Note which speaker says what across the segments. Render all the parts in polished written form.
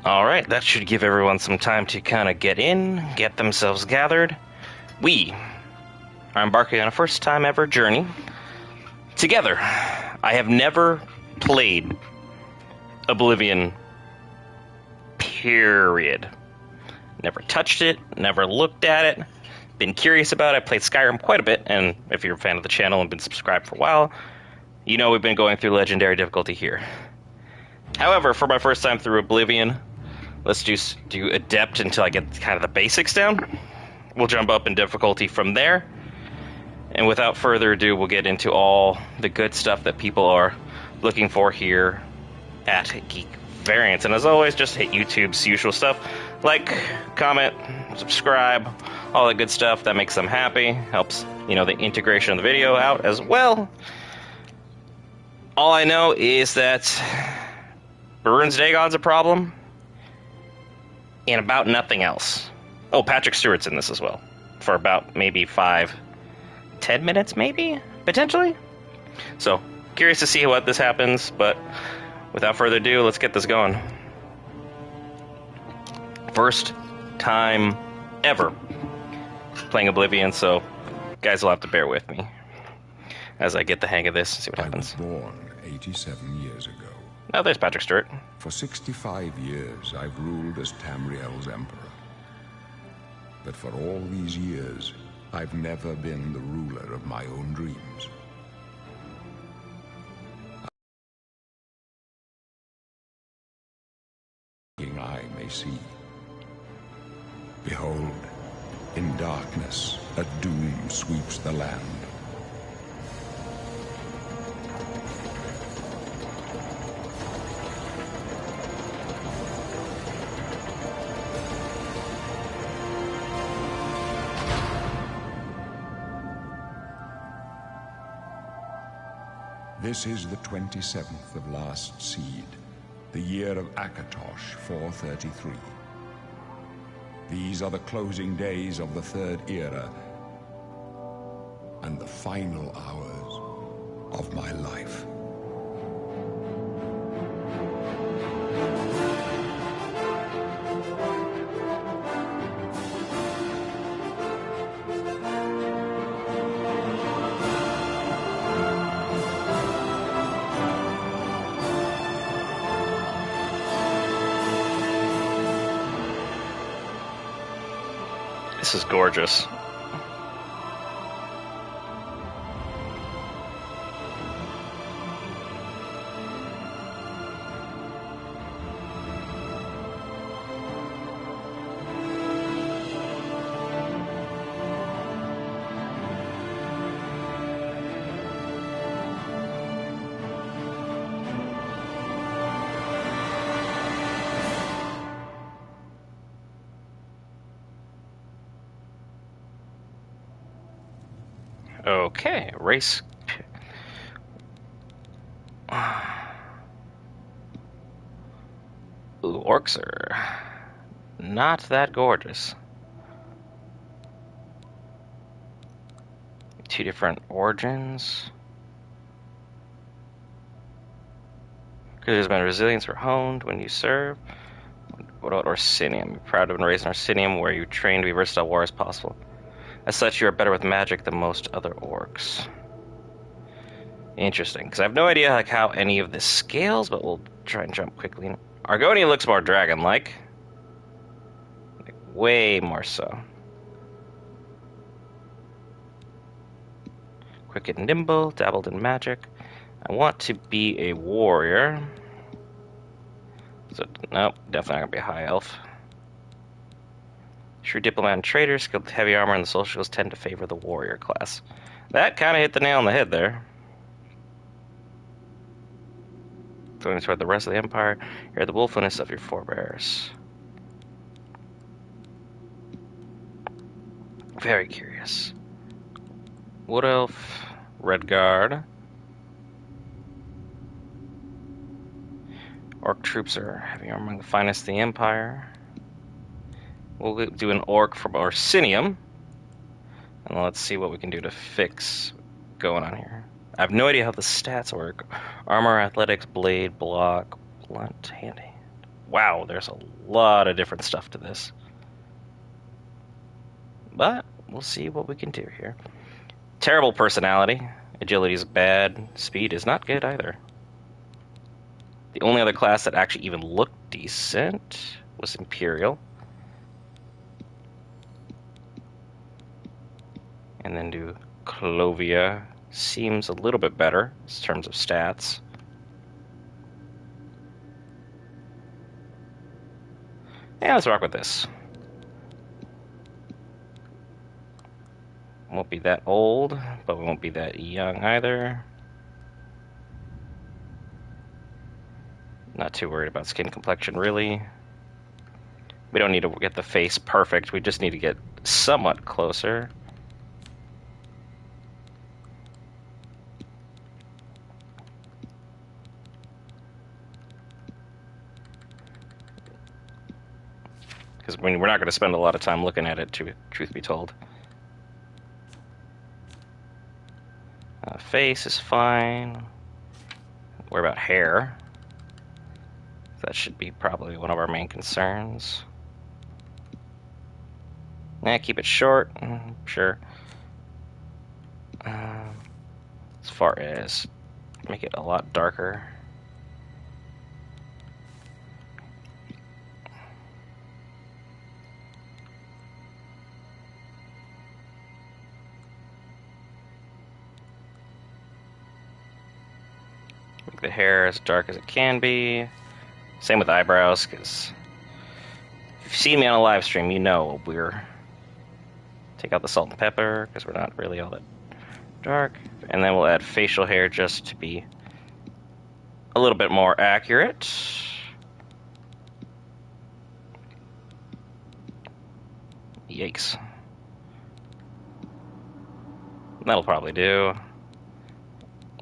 Speaker 1: Alright, that should give everyone some time to kind of get in, get themselves gathered. We are embarking on a first time ever journey together. I have never played Oblivion, period. Never touched it, never looked at it, been curious about it. I played Skyrim quite a bit, and if you're a fan of the channel and been subscribed for a while, you know we've been going through Legendary difficulty here. However, for my first time through Oblivion, let's just do Adept until I get kind of the basics down. We'll jump up in difficulty from there. And without further ado, we'll get into all the good stuff that people are looking for here at Geek Variants. And as always, just hit YouTube's usual stuff. Like, comment, subscribe, all that good stuff. That makes them happy. Helps, the integration of the video out as well. All I know is that Baroon's Dagon's a problem. And about nothing else. Oh, Patrick Stewart's in this as well. For about maybe 5-10 minutes, maybe? Potentially? So, curious to see what this happens, but without further ado, let's get this going. First time ever playing Oblivion, so guys will have to bear with me as I get the hang of this and see what happens.
Speaker 2: I was born 87 years ago.
Speaker 1: Oh, there's Patrick Stewart.
Speaker 2: For 65 years, I've ruled as Tamriel's emperor. But for all these years, I've never been the ruler of my own dreams. I may see. Behold, in darkness, a doom sweeps the land. This is the 27th of last seed, the year of Akatosh 433. These are the closing days of the Third Era and the final hours of my life.
Speaker 1: This is gorgeous. Okay, race. Ooh, orcs are not that gorgeous. Two different origins. Creatures by resilience were honed when you serve. What about Orsinium? You're proud to have been raised in Orsinium, where you train to be versatile warrior as possible. As such, you are better with magic than most other orcs. Interesting, because I have no idea how any of this scales, but we'll try and jump quickly. Argonia looks more dragon-like. Way more so. Quick and nimble, dabbled in magic. I want to be a warrior. So, nope, definitely not going to be a high elf. Shrewd diplomat and trader, skilled with heavy armor, and the socials tend to favor the warrior class. That kind of hit the nail on the head there. Going toward the rest of the empire, you're the wolfness of your forebears. Very curious. Wood elf, red guard. Orc troops are heavy armor, among the finest in the empire. We'll do an orc from Orsinium. And let's see what we can do to fix going on here. I have no idea how the stats work. Armor, athletics, blade, block, blunt, hand. Wow, there's a lot of different stuff to this. But we'll see what we can do here. Terrible personality. Agility is bad. Speed is not good either. The only other class that actually even looked decent was Imperial. And then do Clovia. Seems a little bit better in terms of stats. Yeah, let's rock with this. Won't be that old, but we won't be that young either. Not too worried about skin complexion, really. We don't need to get the face perfect. We just need to get somewhat closer. Because we're not going to spend a lot of time looking at it, truth be told. Face is fine. What about hair? That should be probably one of our main concerns. Keep it short, sure. As far as make it a lot darker. Make the hair as dark as it can be. Same with eyebrows, because if you've seen me on a live stream, you know we're... Take out the salt and pepper, because we're not really all that dark. And then we'll add facial hair just to be a little bit more accurate. Yikes. That'll probably do.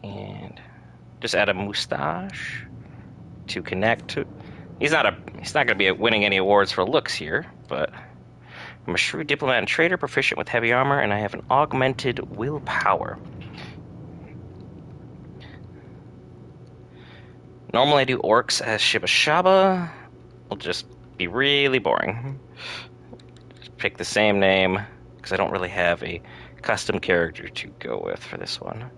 Speaker 1: And just add a mustache to connect to. He's not going to be winning any awards for looks here, but I'm a shrewd diplomat and trader, proficient with heavy armor, and I have an augmented willpower. Normally I do orcs as Shiba Shaba. It'll just be really boring. Just pick the same name, because I don't really have a custom character to go with for this one.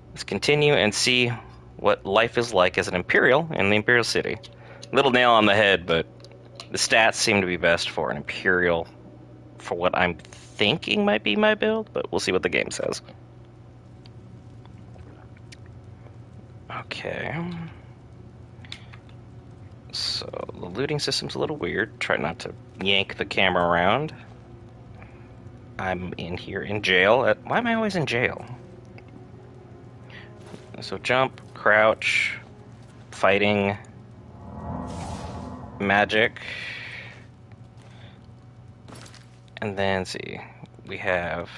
Speaker 1: Let's continue and see what life is like as an Imperial in the Imperial City. Little nail on the head, but the stats seem to be best for an Imperial for what I'm thinking might be my build, but we'll see what the game says. Okay. So the looting system's a little weird. Try not to yank the camera around. I'm in here in jail. Why am I always in jail? So jump, crouch, fighting, magic, and then see, we have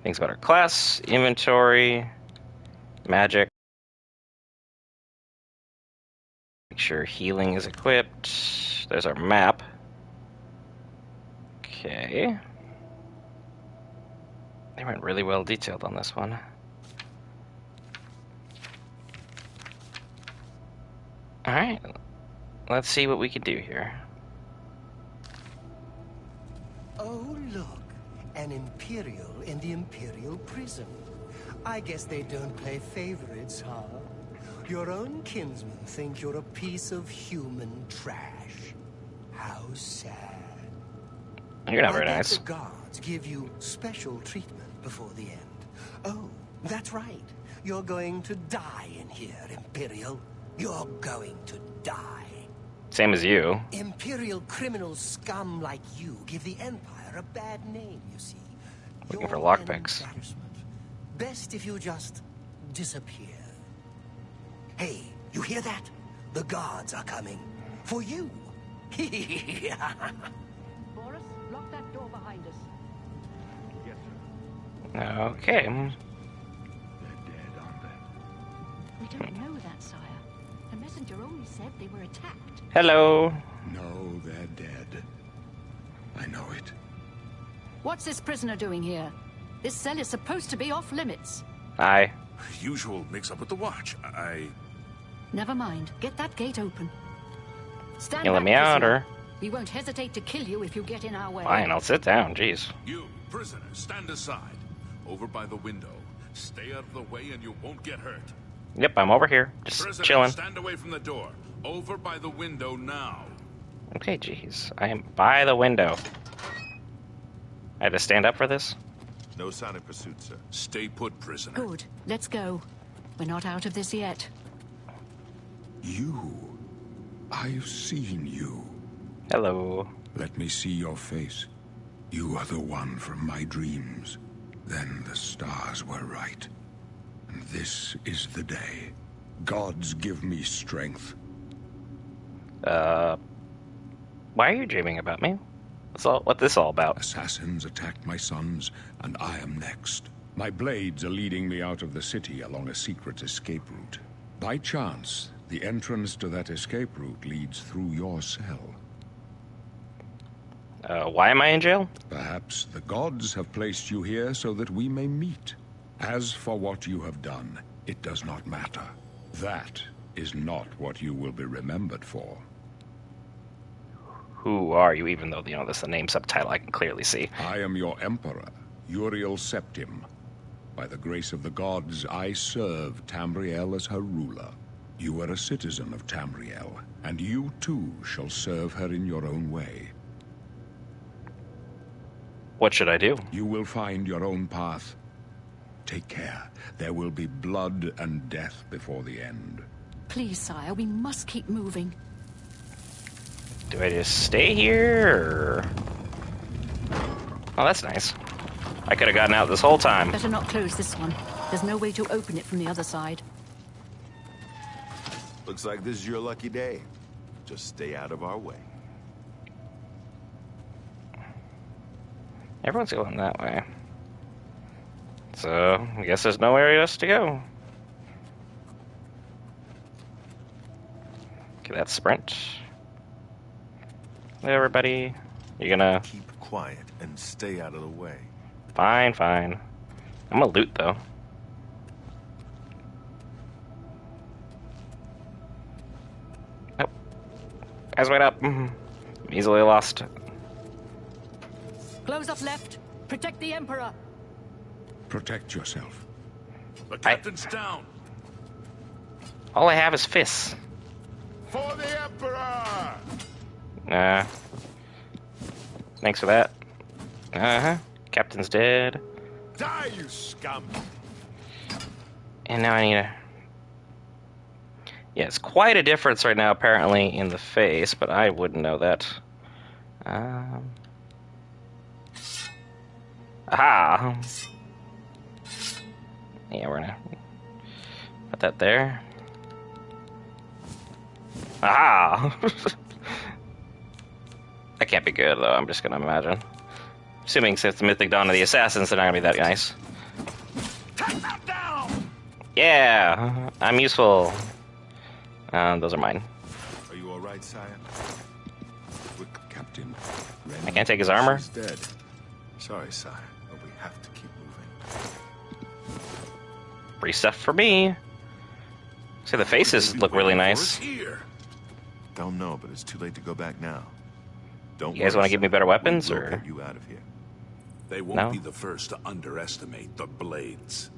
Speaker 1: things about our class, inventory, magic, make sure healing is equipped, there's our map, okay, they went really well detailed on this one. Alright, let's see what we can do here.
Speaker 3: Oh, look. An Imperial in the Imperial prison. I guess they don't play favorites, huh? Your own kinsmen think you're a piece of human trash. How sad.
Speaker 1: You're not very nice.
Speaker 3: The guards give you special treatment before the end. Oh, that's right. You're going to die in here, Imperial. You're going to die.
Speaker 1: Same as you.
Speaker 3: Imperial criminal scum like you give the Empire a bad name, you see.
Speaker 1: Looking for lockpicks.
Speaker 3: Best if you just disappear. Hey, you hear that? The guards are coming. For you.
Speaker 4: Boris, lock that door behind us.
Speaker 5: Yes, sir.
Speaker 1: Okay.
Speaker 5: They're dead, aren't they?
Speaker 4: We don't know that, sire. The messenger only said they were attacked.
Speaker 1: Hello.
Speaker 2: No, they're dead. I know it.
Speaker 4: What's this prisoner doing here? This cell is supposed to be off limits.
Speaker 1: Hi.
Speaker 5: Usual mix-up with the watch.
Speaker 4: Never mind. Get that gate open. Stand
Speaker 1: You let
Speaker 4: back,
Speaker 1: me out,
Speaker 4: prisoner.
Speaker 1: or?
Speaker 4: We won't hesitate to kill you if you get in our way.
Speaker 1: Fine, I'll sit down, jeez.
Speaker 6: You, prisoner, stand aside. Over by the window. Stay out of the way and you won't get hurt.
Speaker 1: Yep, I'm over here. Just
Speaker 6: Prisoner,
Speaker 1: chilling.
Speaker 6: stand away from the door. Over by the window now.
Speaker 1: Okay, jeez. I am by the window. I had to stand up for this?
Speaker 5: No sign of pursuit, sir.
Speaker 6: Stay put, prisoner.
Speaker 4: Good. Let's go. We're not out of this yet.
Speaker 2: You. I've seen you.
Speaker 1: Hello.
Speaker 2: Let me see your face. You are the one from my dreams. Then the stars were right. And this is the day. Gods give me strength.
Speaker 1: Why are you dreaming about me? What's this all about?
Speaker 2: Assassins attacked my sons, and I am next. My blades are leading me out of the city along a secret escape route. By chance, the entrance to that escape route leads through your cell.
Speaker 1: Why am I in jail?
Speaker 2: Perhaps the gods have placed you here so that we may meet. As for what you have done, it does not matter. That is not what you will be remembered for.
Speaker 1: Who are you, even though, that's the name subtitle I can clearly see.
Speaker 2: I am your emperor, Uriel Septim. By the grace of the gods, I serve Tamriel as her ruler. You are a citizen of Tamriel, and you too shall serve her in your own way.
Speaker 1: What should I do?
Speaker 2: You will find your own path. Take care. There will be blood and death before the end.
Speaker 4: Please, sire, we must keep moving.
Speaker 1: Do I just stay here, or... Oh, that's nice. I could have gotten out this whole time.
Speaker 4: Better not close this one. There's no way to open it from the other side.
Speaker 5: Looks like this is your lucky day. Just stay out of our way.
Speaker 1: Everyone's going that way. So, I guess there's nowhere else to go. Okay, that's sprint. Hey, everybody. You gonna...
Speaker 5: Keep quiet and stay out of the way.
Speaker 1: Fine, fine. I'm gonna loot, though. Oh. Guys, wait up. Easily lost.
Speaker 4: Close up left. Protect the Emperor.
Speaker 2: Protect yourself.
Speaker 6: The captain's down.
Speaker 1: All I have is fists.
Speaker 5: For the Emperor!
Speaker 1: Nah. Thanks for that. Uh-huh. Captain's dead.
Speaker 5: Die, you scum!
Speaker 1: And now I need a... Yeah, it's quite a difference right now, apparently, in the face, but I wouldn't know that. Aha! Yeah, we're gonna put that there. Aha! That can't be good, though, I'm just gonna imagine. Assuming since the Mythic Dawn of the Assassins, they're not gonna be that nice.
Speaker 6: Take that down!
Speaker 1: Yeah! I'm useful. Those are mine.
Speaker 5: Are you alright, sire?
Speaker 2: Quick, Captain.
Speaker 1: I can't take his armor.
Speaker 5: He's dead. Sorry, sire, but we have to keep moving.
Speaker 1: Free stuff for me. See, the faces look really nice.
Speaker 6: Here.
Speaker 5: Don't know, but it's too late to go back now. Don't
Speaker 1: You guys
Speaker 5: worry,
Speaker 1: want to give me
Speaker 5: sire.
Speaker 1: better weapons,
Speaker 5: We will
Speaker 1: or...?
Speaker 5: get you out of here.
Speaker 6: They won't
Speaker 1: No?
Speaker 6: be the first to underestimate the blades.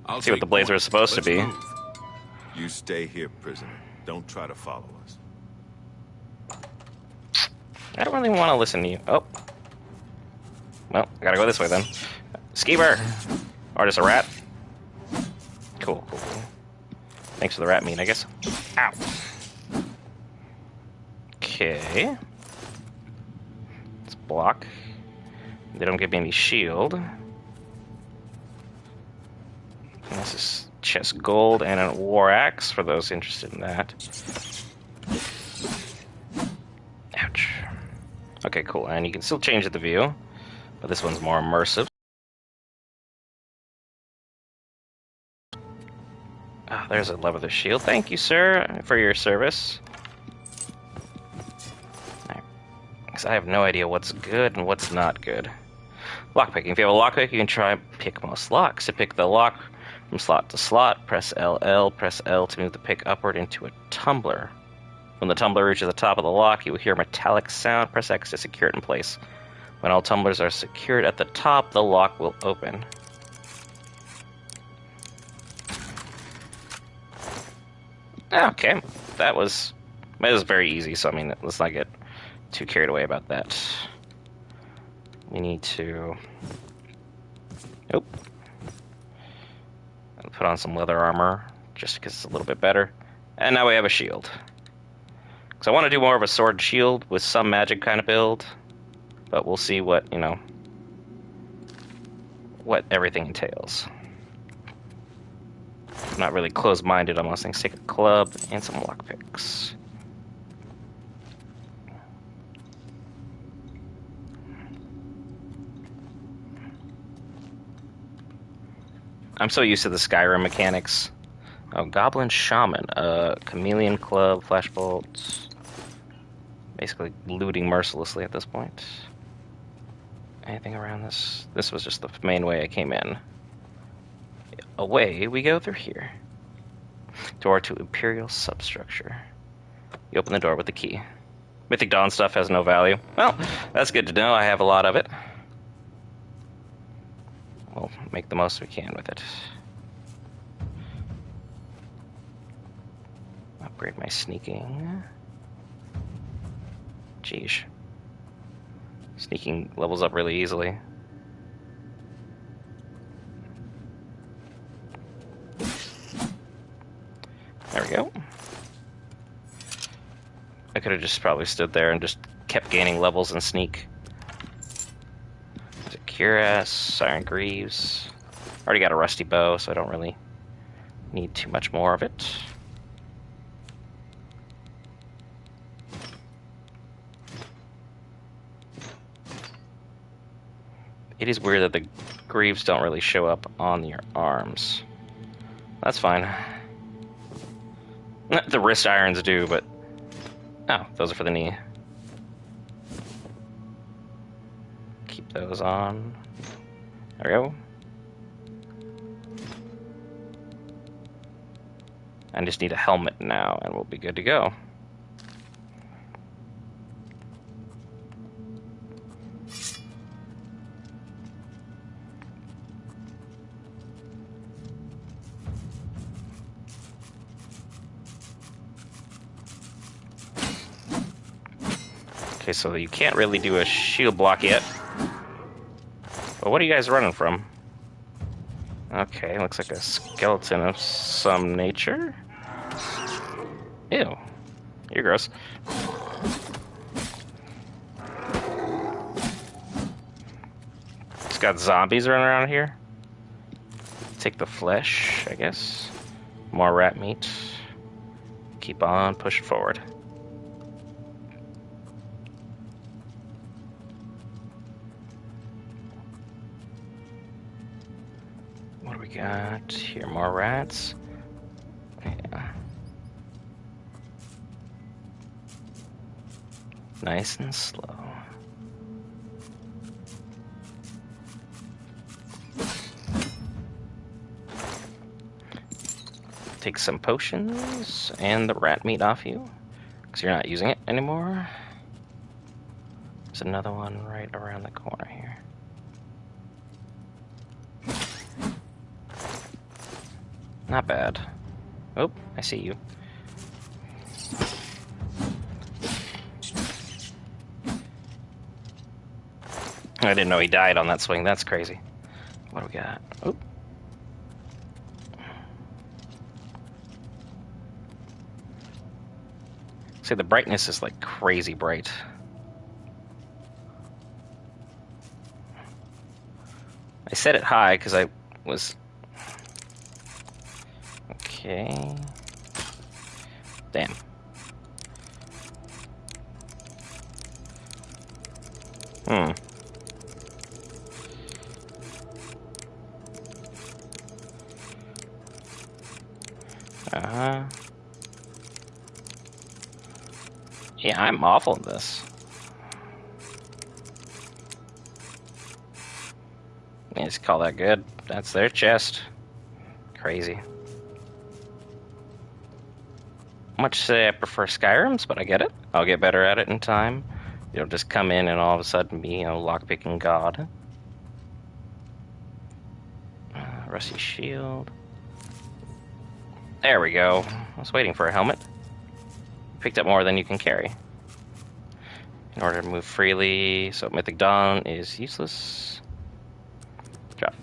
Speaker 6: I'll
Speaker 1: See what
Speaker 6: take
Speaker 1: the blades
Speaker 6: one.
Speaker 1: are supposed to
Speaker 6: Let's
Speaker 1: be.
Speaker 6: move.
Speaker 5: You stay here, prisoner. Don't try to follow us.
Speaker 1: I don't really want to listen to you. Oh. Well, I gotta go this way then. Skeever! Or just a rat. Cool, cool, cool. Thanks for the rat meat, I guess. Ow. Okay. Let's block. They don't give me any shield. And this is chest gold and a war axe for those interested in that. Ouch. Okay, cool. And you can still change the view, but this one's more immersive. Ah, there's a leather shield. Thank you, sir, for your service. Because I have no idea what's good and what's not good. Lockpicking. If you have a lockpick, you can try pick most locks. To pick the lock From slot to slot, press LL, press L to move the pick upward into a tumbler. When the tumbler reaches the top of the lock, you will hear a metallic sound. Press X to secure it in place. When all tumblers are secured at the top, the lock will open. Okay, that was very easy, so I mean, let's not get too carried away about that. We need to... Oh. Put on some leather armor, just because it's a little bit better. And now we have a shield. Because I want to do more of a sword and shield with some magic kind of build. But we'll see what, what everything entails. I'm not really close-minded on most things. Take a club and some lockpicks. I'm so used to the Skyrim mechanics. Oh, Goblin Shaman. Chameleon Club, Flashbolts. Basically looting mercilessly at this point. Anything around this? This was just the main way I came in. Away we go through here. Door to Imperial Substructure. You open the door with the key. Mythic Dawn stuff has no value. Well, that's good to know. I have a lot of it. We'll make the most we can with it. Upgrade my sneaking. Jeez. Sneaking levels up really easily. There we go. I could have just probably stood there and just kept gaining levels and sneak. Cuirass, Iron Greaves. Already got a rusty bow, so I don't really need too much more of it. It is weird that the greaves don't really show up on your arms. That's fine. The wrist irons do, but... Oh, those are for the knee. Keep those on. There we go. I just need a helmet now, and we'll be good to go. Okay, so you can't really do a shield block yet. But what are you guys running from? Okay, looks like a skeleton of some nature. Ew. You're gross. It's got zombies running around here. Take the flesh, I guess. More rat meat. Keep on pushing forward. What do we got here? More rats. Yeah. Nice and slow. Take some potions and the rat meat off you, because you're not using it anymore. There's another one right around the corner here. Not bad. Oh, I see you. I didn't know he died on that swing. That's crazy. What do we got? Oh. See, the brightness is like crazy bright. I set it high because I was... Okay. Damn. Yeah, I'm awful at this. You just call that good. That's their chest. Crazy. Much say I prefer Skyrim's, but I get it. I'll get better at it in time. You don't just come in and all of a sudden be, lockpicking god. Rusty shield. There we go. I was waiting for a helmet. Picked up more than you can carry. In order to move freely, so Mythic Dawn is useless. Drop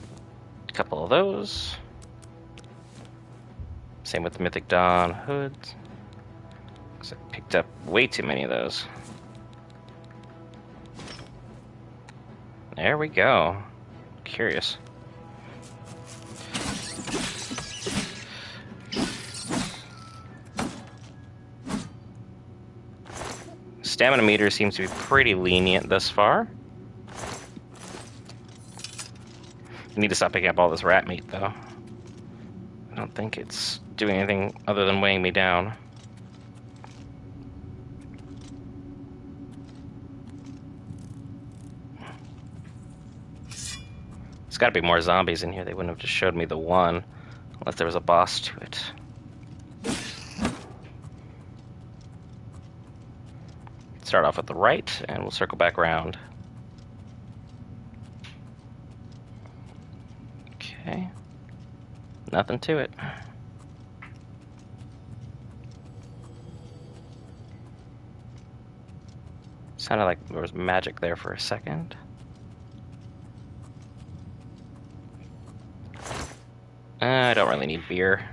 Speaker 1: a couple of those. Same with the Mythic Dawn hoods. Because I picked up way too many of those. There we go. Curious. Stamina meter seems to be pretty lenient thus far. I need to stop picking up all this rat meat, though. I don't think it's doing anything other than weighing me down. There's got to be more zombies in here. They wouldn't have just showed me the one, unless there was a boss to it. Start off at the right, and we'll circle back around. Okay. Nothing to it. Sounded like there was magic there for a second. I don't really need beer.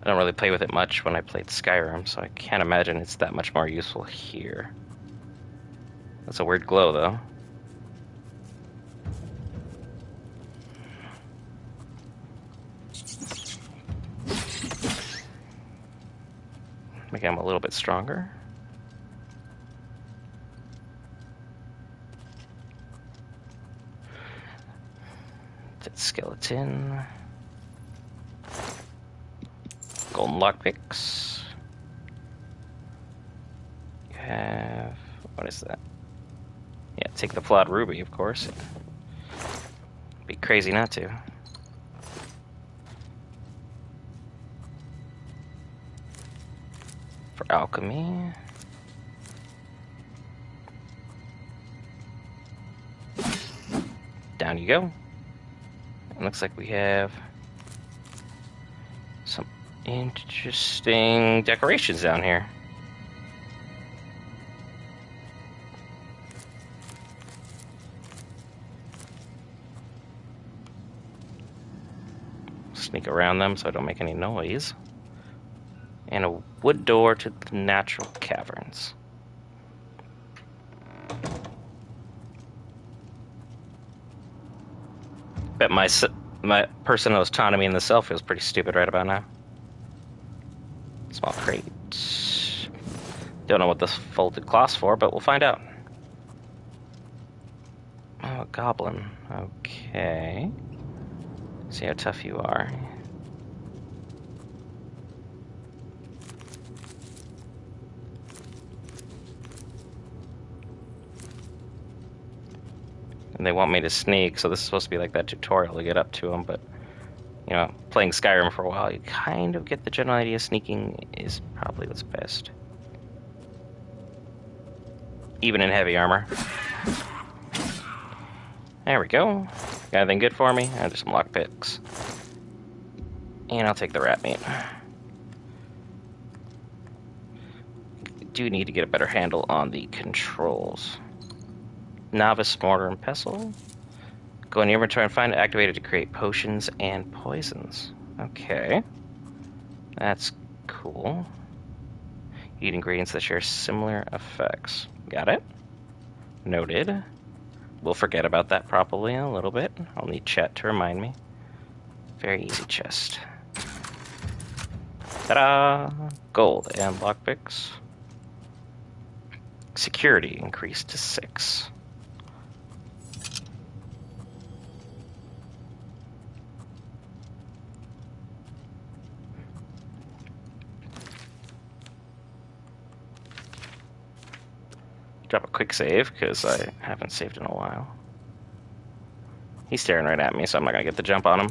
Speaker 1: I don't really play with it much when I played Skyrim, so I can't imagine it's that much more useful here. That's a weird glow, though. Make him a little bit stronger. Dead skeleton. Golden lockpicks. You have... what is that? Yeah, take the flawed ruby, of course. Be crazy not to. For alchemy. Down you go. It looks like we have some interesting decorations down here. Sneak around them so I don't make any noise. And a wood door to the natural caverns. Bet my personal autonomy in the cell feels pretty stupid right about now. Small crate. Don't know what this folded cloth's for, but we'll find out. Oh, a goblin. Okay. See how tough you are. And they want me to sneak, so this is supposed to be like that tutorial to get up to them, but, you know, playing Skyrim for a while, you kind of get the general idea sneaking is probably what's best. Even in heavy armor. There we go. Got anything good for me? There's some lockpicks. And I'll take the rat meat. Do need to get a better handle on the controls. Novice mortar and pestle. Go in your inventory and find it activated to create potions and poisons. Okay. That's cool. Eat ingredients that share similar effects. Got it. Noted. We'll forget about that probably in a little bit. I'll need chat to remind me. Very easy chest. Ta-da! Gold and lockpicks. Security increased to 6. Drop a quick save, because I haven't saved in a while. He's staring right at me, so I'm not going to get the jump on him.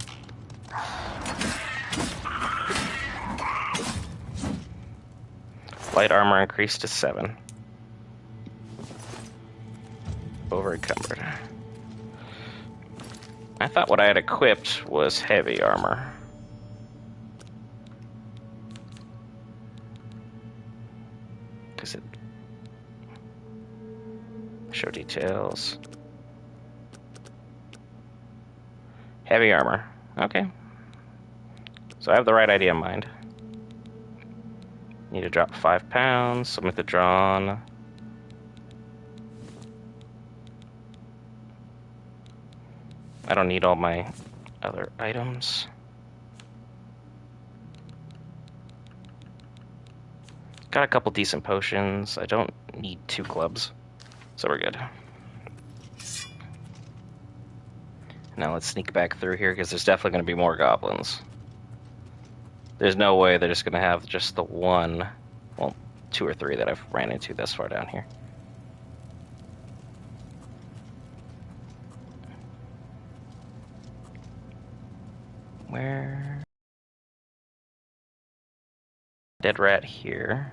Speaker 1: Light armor increased to 7. Over encumbered. I thought what I had equipped was heavy armor. Because it... Show details. Heavy armor. Okay. So I have the right idea in mind. Need to drop 5 pounds. Submit the drawn. I don't need all my other items. Got a couple decent potions. I don't need 2 clubs. So we're good. Now let's sneak back through here because there's definitely going to be more goblins. There's no way they're just going to have just the one, well, 2 or 3 that I've ran into this far down here. Where? Dead rat here.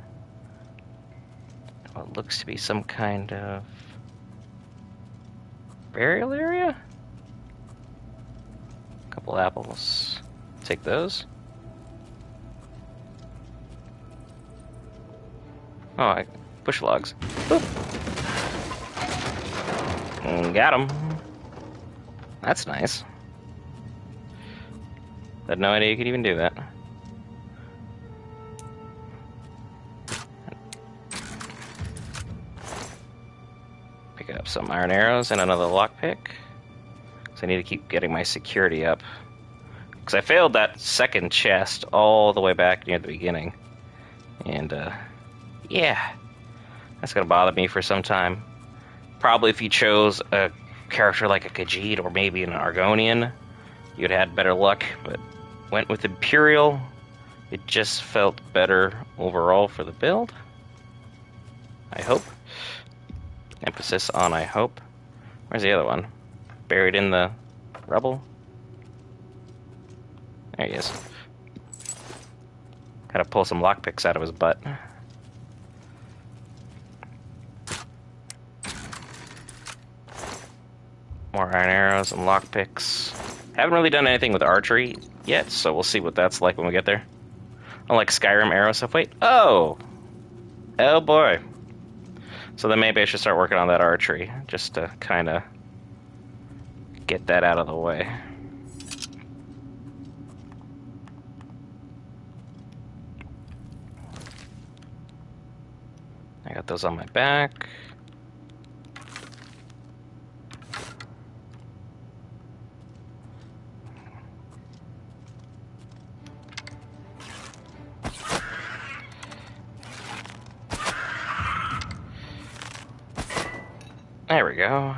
Speaker 1: What looks to be some kind of burial area? Couple apples. Take those. Oh, bush logs. Boop. Got him. That's nice. Had no idea you could even do that. Pick up some iron arrows and another lockpick. So I need to keep getting my security up. Because I failed that second chest all the way back near the beginning. And, yeah. That's gonna bother me for some time. Probably if you chose a character like a Khajiit or maybe an Argonian, you'd have had better luck, but went with Imperial. It just felt better overall for the build. I hope. Emphasis on I hope. Where's the other one? Buried in the rubble? There he is. Gotta pull some lockpicks out of his butt. More iron arrows and lockpicks. Haven't really done anything with archery yet, so we'll see what that's like when we get there. Unlike Skyrim arrow stuff. Wait. Oh! Oh boy. So then maybe I should start working on that archery, just to kind of get that out of the way. I got those on my back. There we go.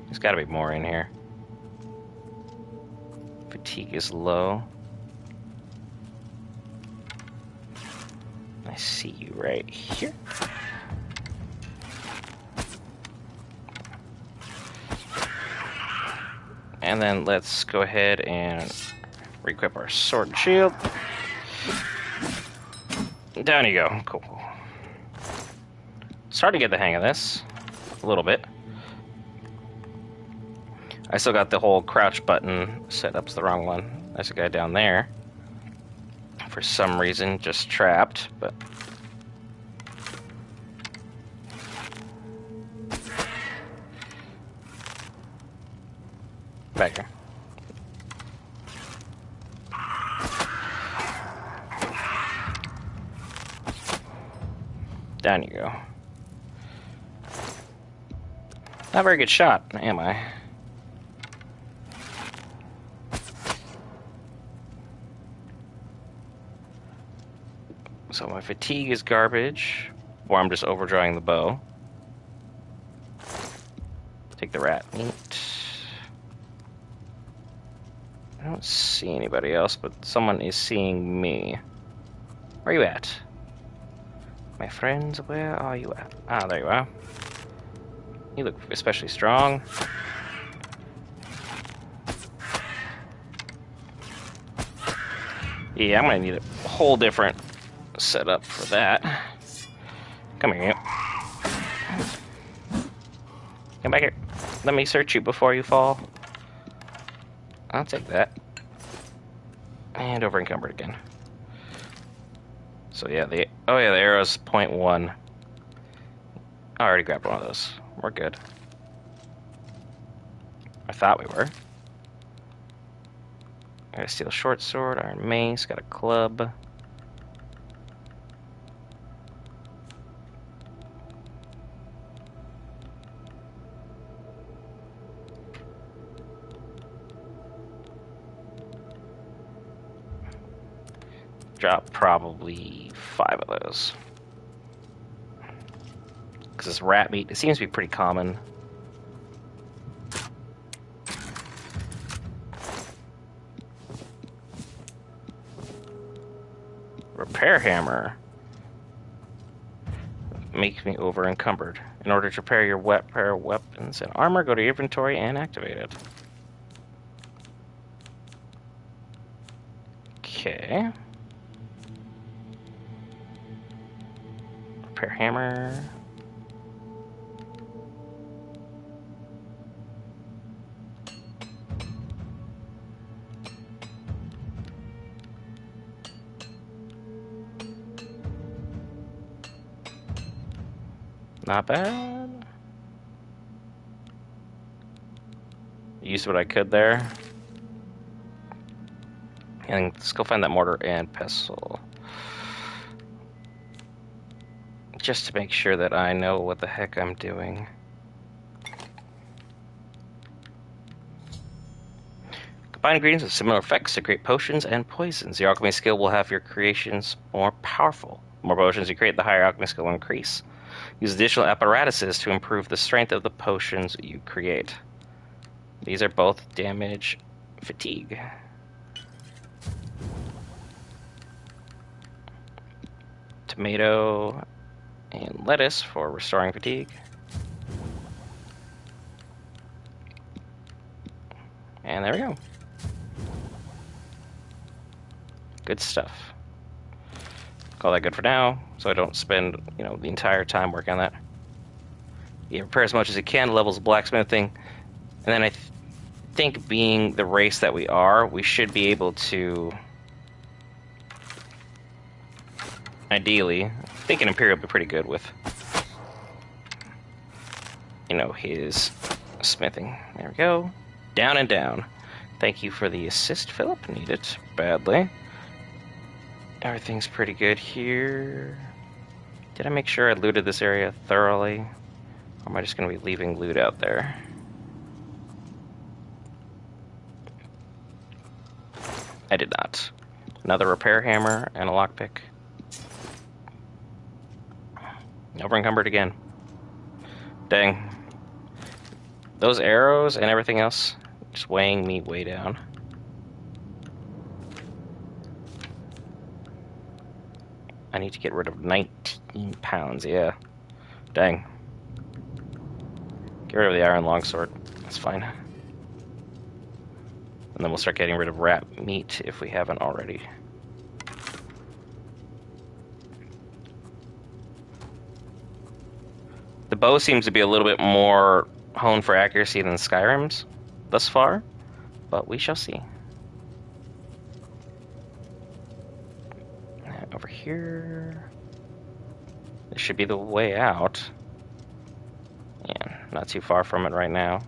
Speaker 1: There's got to be more in here. Fatigue is low. I see you right here. And then let's go ahead and re-equip our sword and shield. Down you go. Cool. Starting to get the hang of this. A little bit. I still got the whole crouch button set up. It's the wrong one. There's a guy down there. For some reason, just trapped, but... Back here. Down you go. Not a very good shot, am I? So my fatigue is garbage, or I'm just overdrawing the bow. Take the rat meat. I don't see anybody else, but someone is seeing me. Where are you at? My friends, where are you at? Ah, there you are. You look especially strong. Yeah, I'm gonna need a whole different setup for that. Come here, you. Come back here. Let me search you before you fall. I'll take that. And over encumbered again. So yeah, the arrow's 0.1. I already grabbed one of those. We're good. I thought we were. Got a steel short sword, iron mace, got a club. Drop probably 5 of those. Because this rat meat, it seems to be pretty common. Repair hammer makes me over encumbered. In order to repair your pair of weapons and armor, go to your inventory and activate it. Okay. Repair hammer. Not bad. Used what I could there. And let's go find that mortar and pestle. Just to make sure that I know what the heck I'm doing. Combine ingredients with similar effects to create potions and poisons. Your alchemy skill will have your creations more powerful. The more potions you create, the higher alchemy skill will increase. Use additional apparatuses to improve the strength of the potions you create. These are both damage fatigue. Tomato and lettuce for restoring fatigue. And there we go. Good stuff. Call that good for now, so I don't spend, the entire time working on that. You repair as much as you can, levels of blacksmithing, and then I think being the race that we are, we should be able to, ideally, I think an Imperial would be pretty good with, his smithing. There we go. Down and down. Thank you for the assist, Philip. Need it badly. Everything's pretty good here. Did I make sure I looted this area thoroughly? Or am I just going to be leaving loot out there? I did not. Another repair hammer and a lockpick. Over encumbered again. Dang. Those arrows and everything else just weighing me way down. I need to get rid of 19 pounds, yeah. Dang. Get rid of the iron longsword. That's fine. And then we'll start getting rid of rat meat if we haven't already. The bow seems to be a little bit more honed for accuracy than Skyrim's thus far, but we shall see. Over here. This should be the way out. Yeah, not too far from it right now.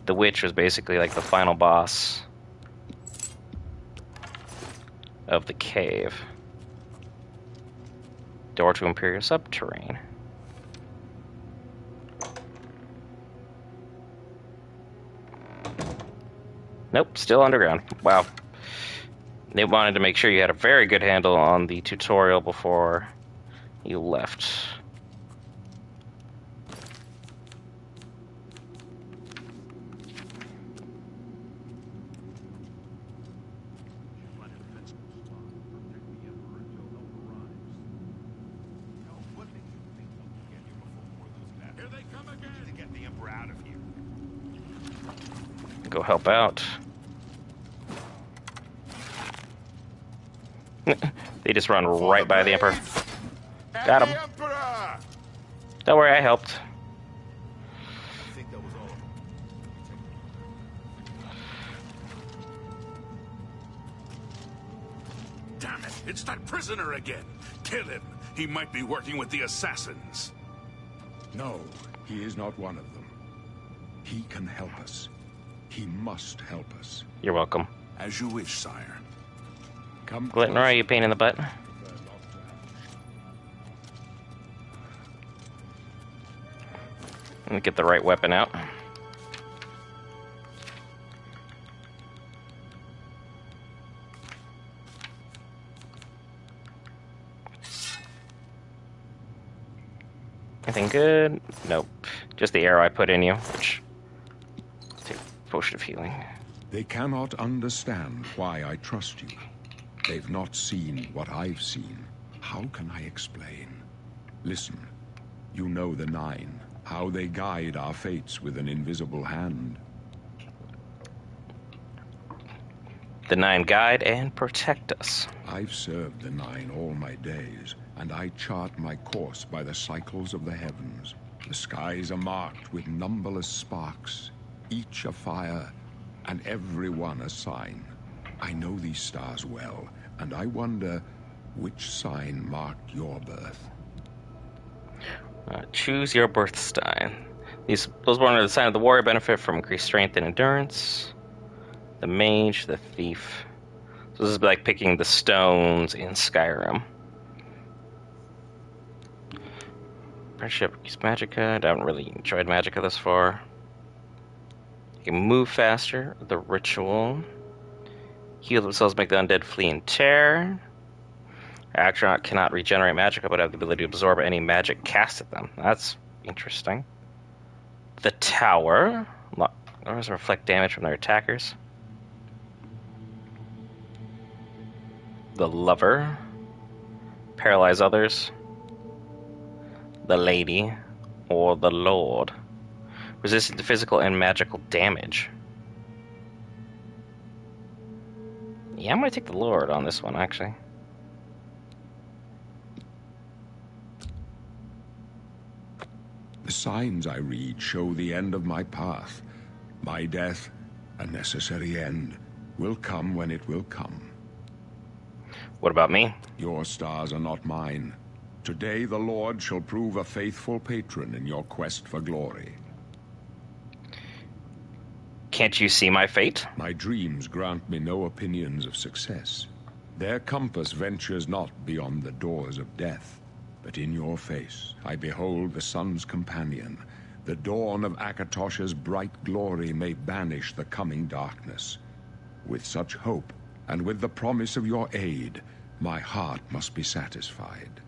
Speaker 1: The witch was basically like the final boss of the cave. Door to Imperial Subterrane. Nope, still underground. Wow. They wanted to make sure you had a very good handle on the tutorial before you left.
Speaker 6: Here they come again to get the Emperor out of here.
Speaker 1: Go help out. They just run right by the Emperor.
Speaker 6: And
Speaker 1: Got
Speaker 6: the
Speaker 1: him.
Speaker 6: Emperor!
Speaker 1: Don't worry, I helped.
Speaker 5: I think that was all of them.
Speaker 6: Damn it, it's that prisoner again. Kill him. He might be working with the assassins.
Speaker 2: No, he is not one of them. He can help us. He must help us.
Speaker 1: You're welcome.
Speaker 6: As you wish, sire.
Speaker 2: Come
Speaker 1: Glitnor, you pain in the butt? Let me get the right weapon out. Anything good? Nope. Just the arrow I put in you, which... Take a potion of healing.
Speaker 2: They cannot understand why I trust you. They've not seen what I've seen. How can I explain? Listen, you know the Nine, how they guide our fates with an invisible hand.
Speaker 1: The Nine guide and protect us.
Speaker 2: I've served the Nine all my days, and I chart my course by the cycles of the heavens. The skies are marked with numberless sparks, each a fire, and every one a sign. I know these stars well, and I wonder which sign marked your birth.
Speaker 1: Choose your birth sign. Those born under the sign of the warrior benefit from increased strength and endurance. The mage, the thief. So this is like picking the stones in Skyrim. Friendship, use magicka. I haven't really enjoyed magicka thus far. You can move faster. The ritual. Heal themselves, make the undead flee in terror. Astronaut cannot regenerate magicka, but have the ability to absorb any magic cast at them. That's interesting. The tower. Always reflect damage from their attackers. The lover. Paralyze others. The lady. Or the lord. Resistant to physical and magical damage. Yeah, I'm gonna take the Lord on this one, actually.
Speaker 2: The signs I read show the end of my path. My death, a necessary end, will come when it will come.
Speaker 1: What about me?
Speaker 2: Your stars are not mine. Today the Lord shall prove a faithful patron in your quest for glory.
Speaker 1: Can't you see my fate?
Speaker 2: My dreams grant me no opinions of success. Their compass ventures not beyond the doors of death. But in your face I behold the sun's companion. The dawn of Akatosh's bright glory may banish the coming darkness. With such hope, and with the promise of your aid, my heart must be satisfied.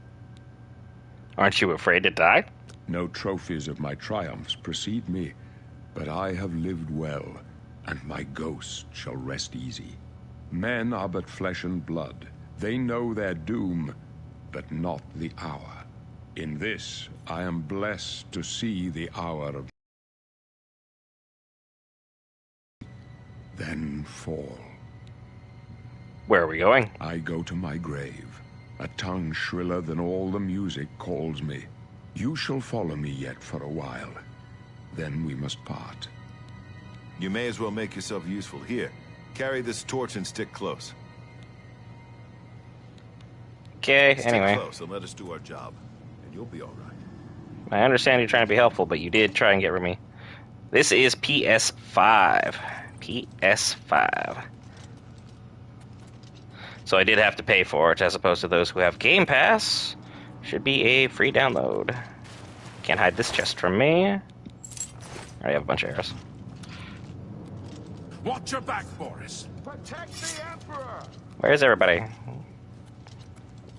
Speaker 1: Aren't you afraid to die?
Speaker 2: No trophies of my triumphs precede me, but I have lived well, and my ghost shall rest easy. Men are but flesh and blood. They know their doom, but not the hour. In this, I am blessed to see the hour of then fall.
Speaker 1: Where are we going?
Speaker 2: I go to my grave. A tongue shriller than all the music calls me. You shall follow me yet for a while. Then we must part.
Speaker 5: You may as well make yourself useful. Here, carry this torch and stick close.
Speaker 1: Okay,
Speaker 5: Stick
Speaker 1: anyway.
Speaker 5: close and let us do our job, and you'll be all right.
Speaker 1: I understand you're trying to be helpful, but you did try and get rid of me. This is PS5. PS5. So I did have to pay for it, as opposed to those who have Game Pass. Should be a free download. Can't hide this chest from me. I already have a bunch of arrows.
Speaker 6: Watch your back, Boris.
Speaker 5: Protect the Emperor!
Speaker 1: Where's everybody?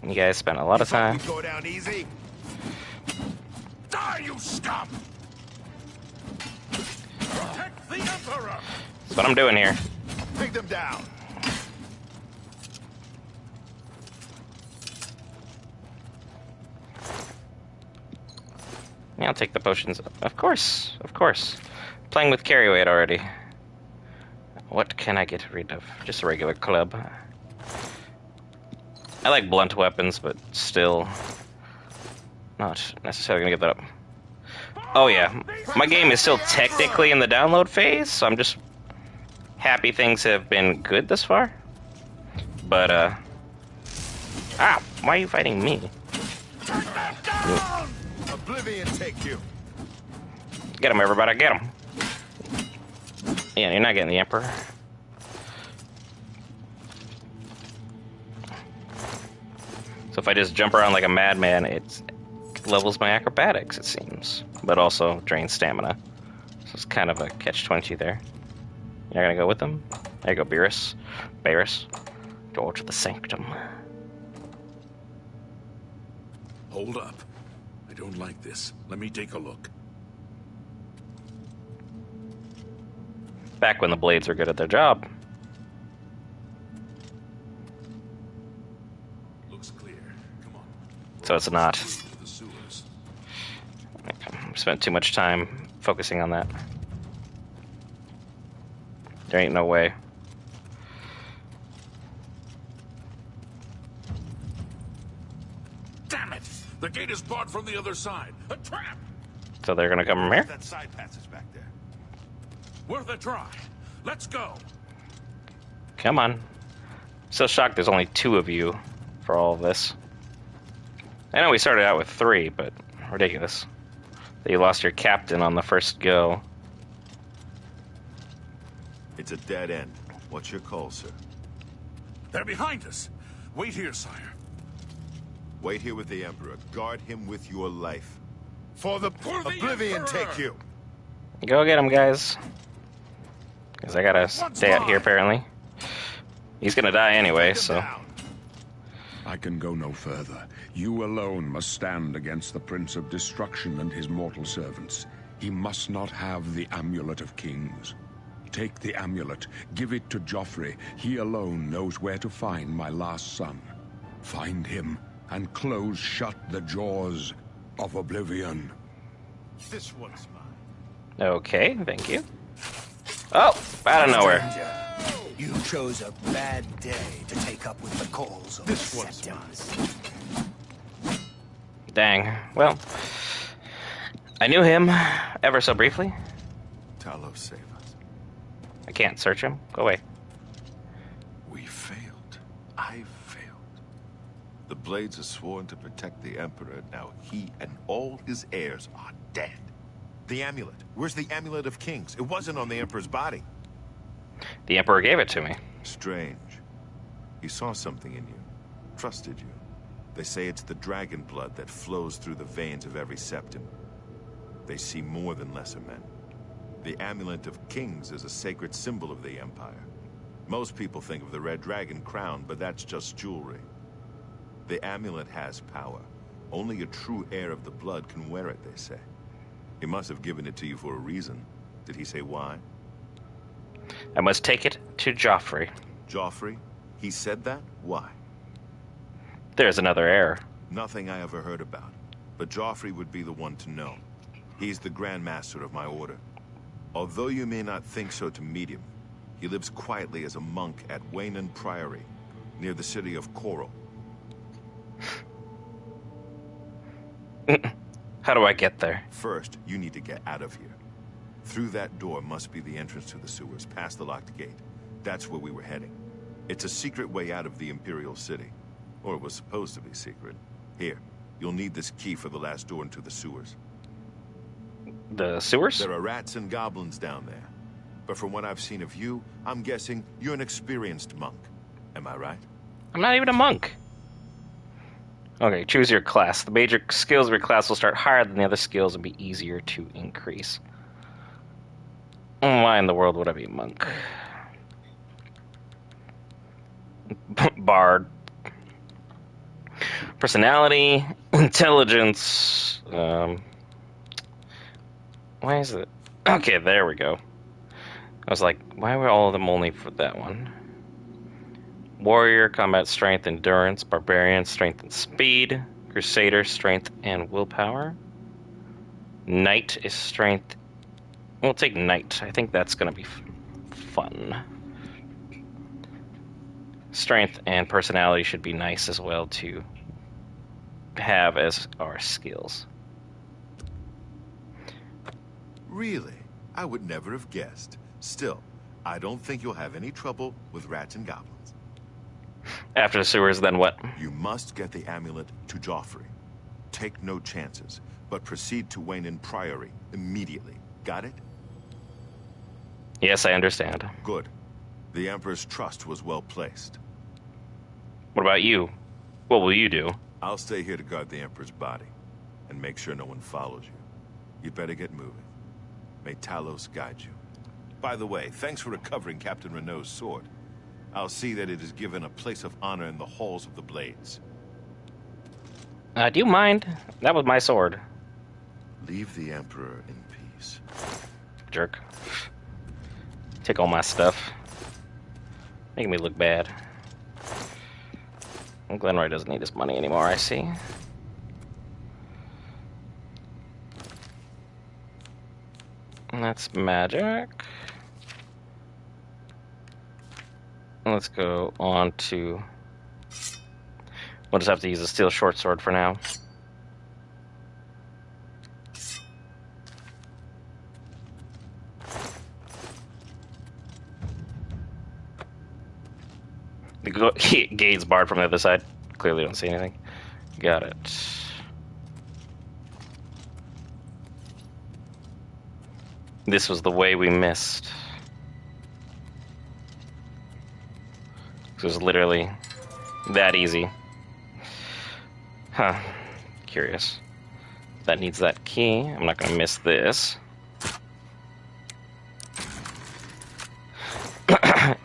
Speaker 1: You guys spent a lot of time.
Speaker 5: Go down easy.
Speaker 6: Die, you scum! Protect the Emperor!
Speaker 1: That's what I'm doing here.
Speaker 5: Take them down.
Speaker 1: Yeah, I'll take the potions. Of course, of course. Playing with carry weight already. What can I get rid of? Just a regular club. I like blunt weapons, but still not necessarily gonna give that up. Oh yeah, my game is still technically in the download phase, so I'm just happy things have been good this far. But, why are you fighting me?
Speaker 5: Oblivion take you.
Speaker 1: Get him, everybody, get him. Yeah, you're not getting the Emperor. So if I just jump around like a madman, it levels my acrobatics, it seems. But also drains stamina. So it's kind of a catch-22 there. You're not gonna go with them? There you go, Beerus. Go to the sanctum.
Speaker 6: Hold up. I don't like this. Let me take a look.
Speaker 1: Back when the blades were good at their job.
Speaker 6: Looks clear. Come on.
Speaker 1: So it's not.
Speaker 6: To the sewers.
Speaker 1: I spent too much time focusing on that. There ain't no way.
Speaker 6: Damn it! The gate is barred from the other side. A trap!
Speaker 1: So they're gonna come from here?
Speaker 5: That side passage back there.
Speaker 6: Worth a try. Let's go.
Speaker 1: Come on. Still shocked there's only 2 of you for all of this. I know we started out with 3, but ridiculous. That you lost your captain on the first go.
Speaker 5: It's a dead end. What's your call, sir?
Speaker 6: They're behind us. Wait here, sire.
Speaker 5: Wait here with the Emperor. Guard him with your life. For the
Speaker 6: the
Speaker 5: Oblivion
Speaker 6: Emperor!
Speaker 5: take you!
Speaker 1: Go get him, guys. Because I gotta stay out here, apparently. He's gonna die anyway,
Speaker 5: Take him
Speaker 1: so...
Speaker 5: down.
Speaker 2: I can go no further. You alone must stand against the Prince of Destruction and his mortal servants. He must not have the Amulet of Kings. Take the amulet, give it to Joffrey. He alone knows where to find my last son. Find him, and close shut the jaws of Oblivion.
Speaker 5: This one's mine.
Speaker 1: Okay, thank you. Oh, out of nowhere.
Speaker 3: Stranger, you chose a bad day to take up with the calls of
Speaker 5: This
Speaker 3: the
Speaker 5: one's
Speaker 3: Septons.
Speaker 1: Dang. Well, I knew him ever so briefly.
Speaker 5: Talos, save us.
Speaker 1: I can't search him. Go away.
Speaker 5: We failed. I failed. The Blades are sworn to protect the Emperor. Now he and all his heirs are dead. The amulet. Where's the Amulet of Kings? It wasn't on the Emperor's body.
Speaker 1: The Emperor gave it to me.
Speaker 5: Strange. He saw something in you. Trusted you. They say it's the dragon blood that flows through the veins of every septim. They see more than lesser men. The Amulet of Kings is a sacred symbol of the Empire. Most people think of the Red Dragon crown, but that's just jewelry. The amulet has power. Only a true heir of the blood can wear it, they say. He must have given it to you for a reason. Did he say why?
Speaker 1: I must take it to Joffrey.
Speaker 5: Joffrey? He said that? Why?
Speaker 1: There's another heir.
Speaker 5: Nothing I ever heard about. But Joffrey would be the one to know. He's the Grand Master of my order. Although you may not think so to meet him, he lives quietly as a monk at Waynon Priory, near the city of Coral.
Speaker 1: How do I get there?
Speaker 5: First, you need to get out of here. Through that door must be the entrance to the sewers, past the locked gate. That's where we were heading. It's a secret way out of the Imperial City. Or it was supposed to be secret. Here, you'll need this key for the last door into the sewers.
Speaker 1: The sewers?
Speaker 5: There are rats and goblins down there. But from what I've seen of you, I'm guessing you're an experienced monk. Am I right?
Speaker 1: I'm not even a monk. Okay, choose your class. The major skills of your class will start higher than the other skills and be easier to increase. Why in the world would I be a monk? Bard. Personality, intelligence. Why is it? Okay, there we go. I was like, why were all of them only for that one? Warrior, combat strength, endurance. Barbarian, strength and speed. Crusader, strength and willpower. Knight is strength. We'll take knight. I think that's gonna be fun. Strength and personality should be nice as well to have as our skills.
Speaker 5: Really? I would never have guessed. Still, I don't think you'll have any trouble with rats and goblins.
Speaker 1: After the sewers, then what?
Speaker 5: You must get the amulet to Joffrey. Take no chances, but proceed to Wayne Priory immediately. Got it?
Speaker 1: Yes, I understand.
Speaker 5: Good. The Emperor's trust was well placed.
Speaker 1: What about you? What will you do?
Speaker 5: I'll stay here to guard the Emperor's body, and make sure no one follows you. You'd better get moving. May Talos guide you. By the way, thanks for recovering Captain Renault's sword. I'll see that it is given a place of honor in the halls of the Blades.
Speaker 1: Do you mind? That was my sword.
Speaker 5: Leave the Emperor in peace.
Speaker 1: Jerk. Take all my stuff. Making me look bad. And Glenroy doesn't need his money anymore, I see. And that's magic. Let's go on to... We'll just have to use a steel short sword for now. The gate's barred from the other side. Clearly don't see anything. Got it. This was the way we missed. It was literally that easy. Huh. Curious. That needs that key. I'm not gonna miss this.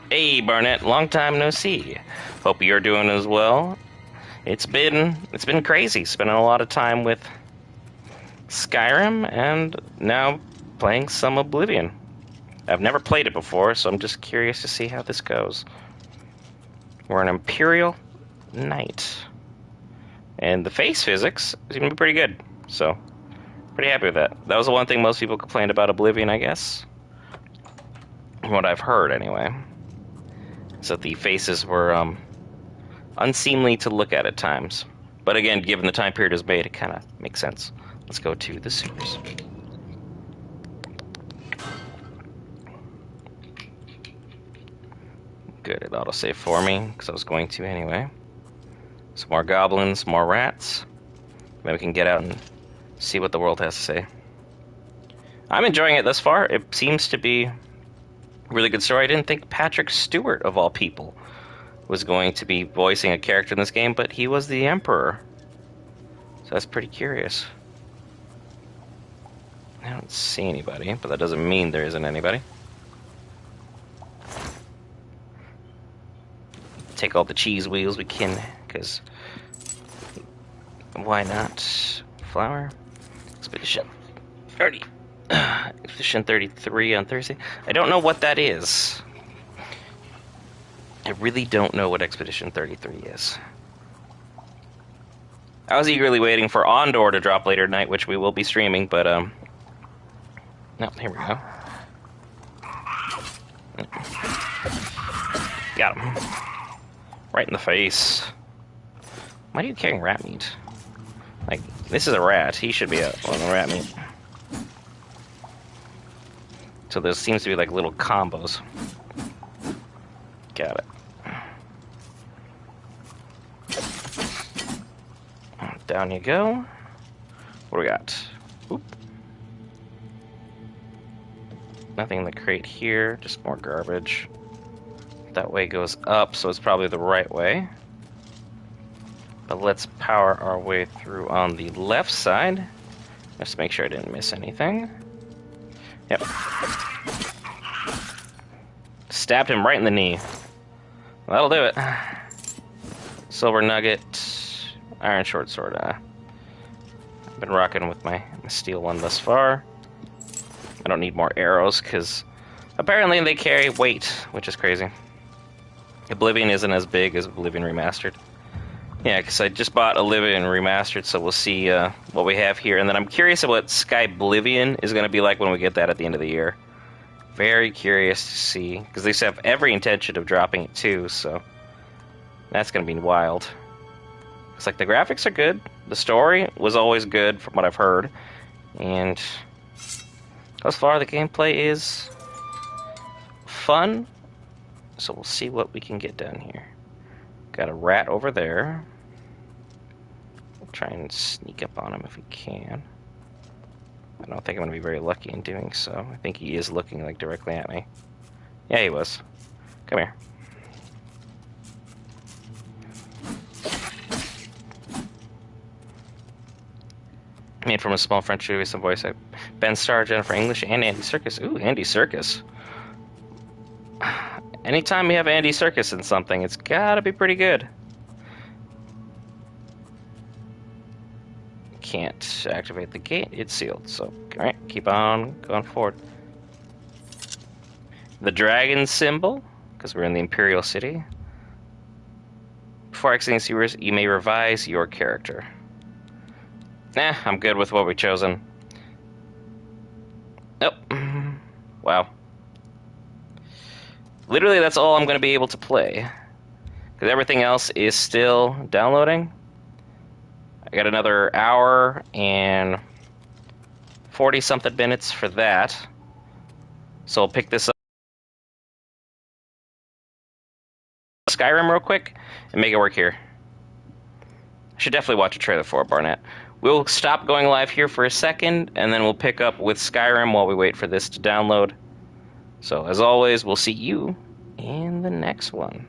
Speaker 1: Hey, Barnett, long time no see. Hope you're doing as well. It's been crazy. Spending a lot of time with Skyrim and now playing some Oblivion. I've never played it before, so I'm just curious to see how this goes. We're an Imperial Knight. And the face physics seem to be pretty good, so pretty happy with that. That was the one thing most people complained about Oblivion, I guess. From what I've heard, anyway. So the faces were unseemly to look at times. But again, given the time period it was made, it kind of makes sense. Let's go to the sewers. Good, it autosaved for me, because I was going to anyway. Some more goblins, more rats. Maybe we can get out and see what the world has to say. I'm enjoying it thus far. It seems to be a really good story. I didn't think Patrick Stewart, of all people, was going to be voicing a character in this game, but he was the Emperor. So that's pretty curious. I don't see anybody, but that doesn't mean there isn't anybody. Take all the cheese wheels we can, because why not? Flour. Expedition 30. Expedition 33 on Thursday. I don't know what that is. I really don't know what Expedition 33 is. I was eagerly waiting for Ondor to drop later tonight, which we will be streaming, but no, here we go. Got him. Right in the face. Why are you carrying rat meat? Like, this is a rat. He should be on the rat meat. So there seems to be like little combos. Got it. Down you go. What do we got? Oop. Nothing in the crate here, just more garbage. That way goes up, so it's probably the right way. But let's power our way through on the left side. Just to make sure I didn't miss anything. Yep. Stabbed him right in the knee. That'll do it. Silver nugget, iron short sword. I've been rocking with my steel one thus far. I don't need more arrows, because apparently they carry weight, which is crazy. Oblivion isn't as big as Oblivion Remastered. Yeah, because I just bought Oblivion Remastered, so we'll see what we have here. And then I'm curious about what Skyblivion is going to be like when we get that at the end of the year. Very curious to see, because they have every intention of dropping it too, so That's gonna be wild. It's like the graphics are good. The story was always good from what I've heard. And thus far the gameplay is fun. So we'll see what we can get done here. Got a rat over there. We'll try and sneak up on him if we can. I don't think I'm going to be very lucky in doing so. I think he is looking like directly at me. Yeah, he was. Come here. Made from a small French movie, some voice actor. Ben Starr, Jennifer English, and Andy Serkis. Ooh, Andy Serkis. Anytime we have Andy Serkis in something, it's gotta be pretty good. Can't activate the gate, it's sealed. So, alright, keep on going forward. The dragon symbol, because we're in the Imperial City. Before exiting sewers, you may revise your character. Nah, I'm good with what we've chosen. Nope. Wow. Literally, that's all I'm going to be able to play. Because everything else is still downloading. I got another hour and 40-something minutes for that. So I'll pick this up. Skyrim real quick and make it work here. I should definitely watch a trailer for it, Barnett. We'll stop going live here for a second, and then we'll pick up with Skyrim while we wait for this to download. So, as always, we'll see you in the next one.